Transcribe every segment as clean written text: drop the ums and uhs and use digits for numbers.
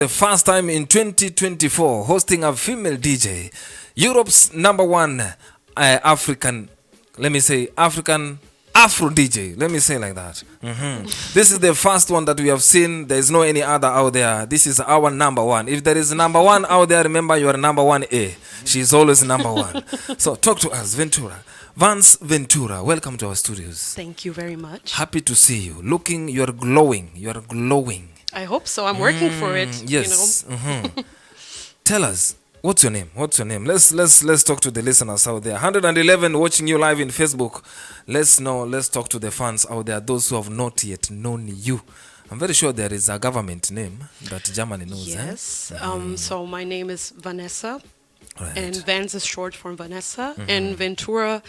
The first time in 2024 hosting a female DJ, Europe's number one African, let me say African Afro DJ. Let me say like that. This is the first one that we have seen. There is no any other out there. This is our number one. If there is number one out there, remember you are number one A. She is always number one. So talk to us, Ventura. VANS Ventura, welcome to our studios. Thank you very much. Happy to see you. Looking, you are glowing. You are glowing. I hope so. I'm working for it. Yes. You know? Tell us, what's your name? What's your name? Let's talk to the listeners out there. 111 watching you live in Facebook. Let's talk to the fans out there, those who have not yet known you. I'm very sure there is a government name that Germany knows. Yes. So my name is Vanessa. Right. And VANS is short for Vanessa. And Ventura,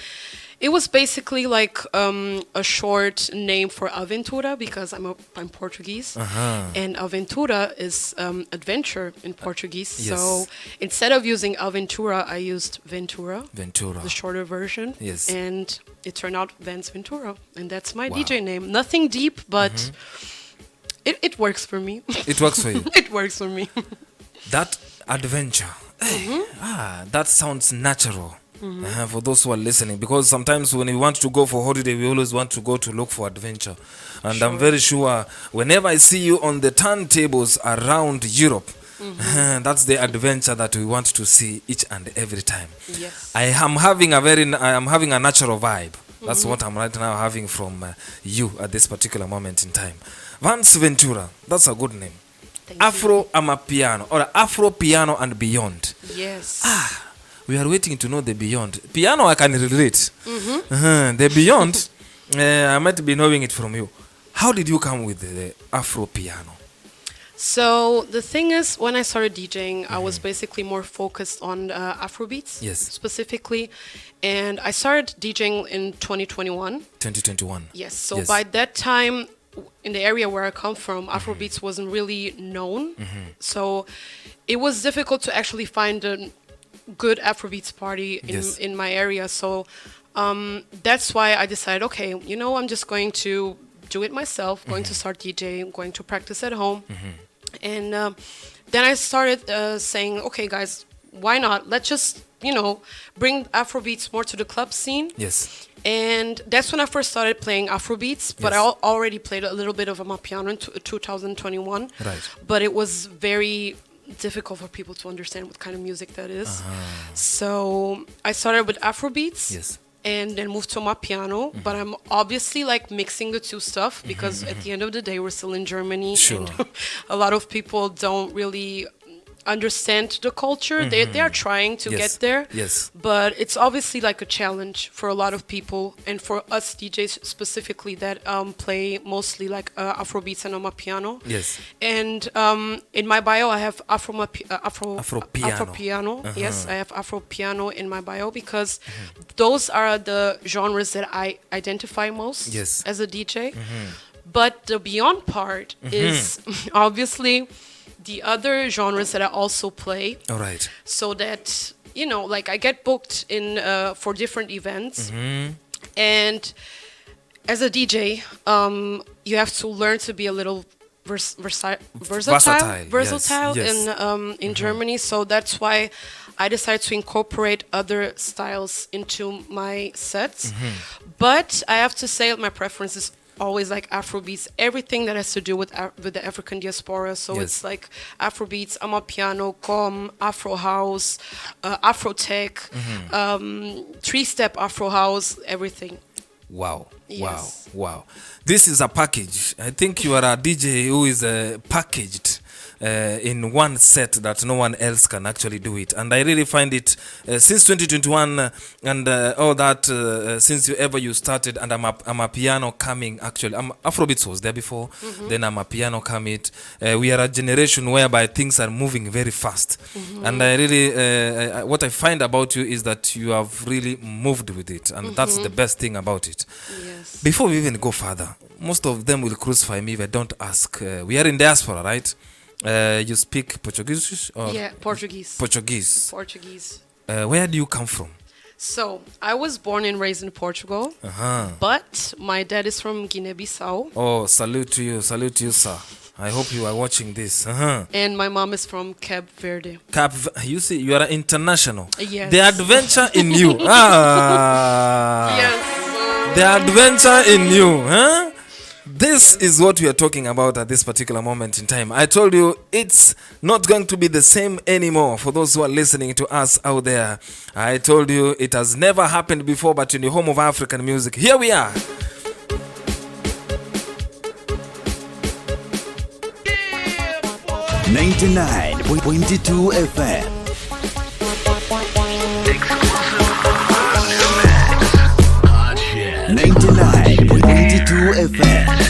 it was basically like a short name for Aventura because I'm Portuguese. And Aventura is adventure in Portuguese. Yes. So instead of using Aventura, I used Ventura. Ventura. The shorter version. Yes. And it turned out VANS Ventura. And that's my DJ name. Nothing deep, but it works for me. It works for you. It works for me. That adventure. That sounds natural for those who are listening, because sometimes when we want to go for holiday, we always want to go to look for adventure. And I'm very sure whenever I see you on the turntables around Europe, that's the adventure that we want to see each and every time. Yes. I am having a natural vibe. That's what I'm right now having from you at this particular moment in time. VANS Ventura, that's a good name. Afro Amapiano or Afro Piano and Beyond. Yes. We are waiting to know the Beyond. Piano I can relate. The Beyond, I might be knowing it from you. How did you come with the Afro Piano? So the thing is, when I started DJing, I was basically more focused on afrobeats, Yes. specifically. And I started DJing in 2021. 2021. Yes. So by that time, in the area where I come from, Afrobeats wasn't really known. So it was difficult to actually find a good Afrobeats party in my area. So that's why I decided, okay, you know, I'm just going to do it myself, going to start DJing, going to practice at home. And then I started saying, okay, guys, why not? Let's just, you know, bring Afrobeats more to the club scene. Yes. And that's when I first started playing Afrobeats, but I already played a little bit of Amapiano in 2021. Right. But it was very difficult for people to understand what kind of music that is. So I started with Afrobeats. Yes. And then moved to Amapiano, but I'm obviously like mixing the two stuff because at the end of the day, we're still in Germany. Sure. And a lot of people don't really understand the culture. They are trying to get there, but it's obviously like a challenge for a lot of people, and for us DJs specifically that play mostly like Afrobeats and Amapiano. Yes. And in my bio I have Afro piano. Piano. Yes, I have Afro Piano in my bio because those are the genres that I identify most as a DJ. But the beyond part is obviously the other genres that I also play. All right. So that, you know, like I get booked in for different events. And as a DJ, you have to learn to be a little versatile in Germany. So that's why I decided to incorporate other styles into my sets. But I have to say my preference is always like Afrobeats, everything that has to do with the African diaspora. So it's like Afrobeats, Amapiano, Afro House, Afro Tech, 3-step Afro House, everything. Wow. Yes. Wow. This is a package. I think you are a DJ who is packaged in one set that no one else can actually do it. And I really find it since 2021 and all that, since you started, and Amapiano coming actually. Afrobeats was there before, then Amapiano coming. We are a generation whereby things are moving very fast. And I really, what I find about you is that you have really moved with it. And that's the best thing about it. Yes. Before we even go further, most of them will crucify me if I don't ask. We are in diaspora, right? You speak Portuguese? Or Yeah, Portuguese. Portuguese. Portuguese. Where do you come from? So, I was born and raised in Portugal, but my dad is from Guinea-Bissau. Oh, salute to you, sir. I hope you are watching this. And my mom is from Cape Verde. You see, you are international. Yes. The adventure in you. Yes. The adventure in you. Huh? This is what we are talking about at this particular moment in time. I told you it's not going to be the same anymore for those who are listening to us out there. I told you it has never happened before, but in the home of African music, here we are. 99.22 FM.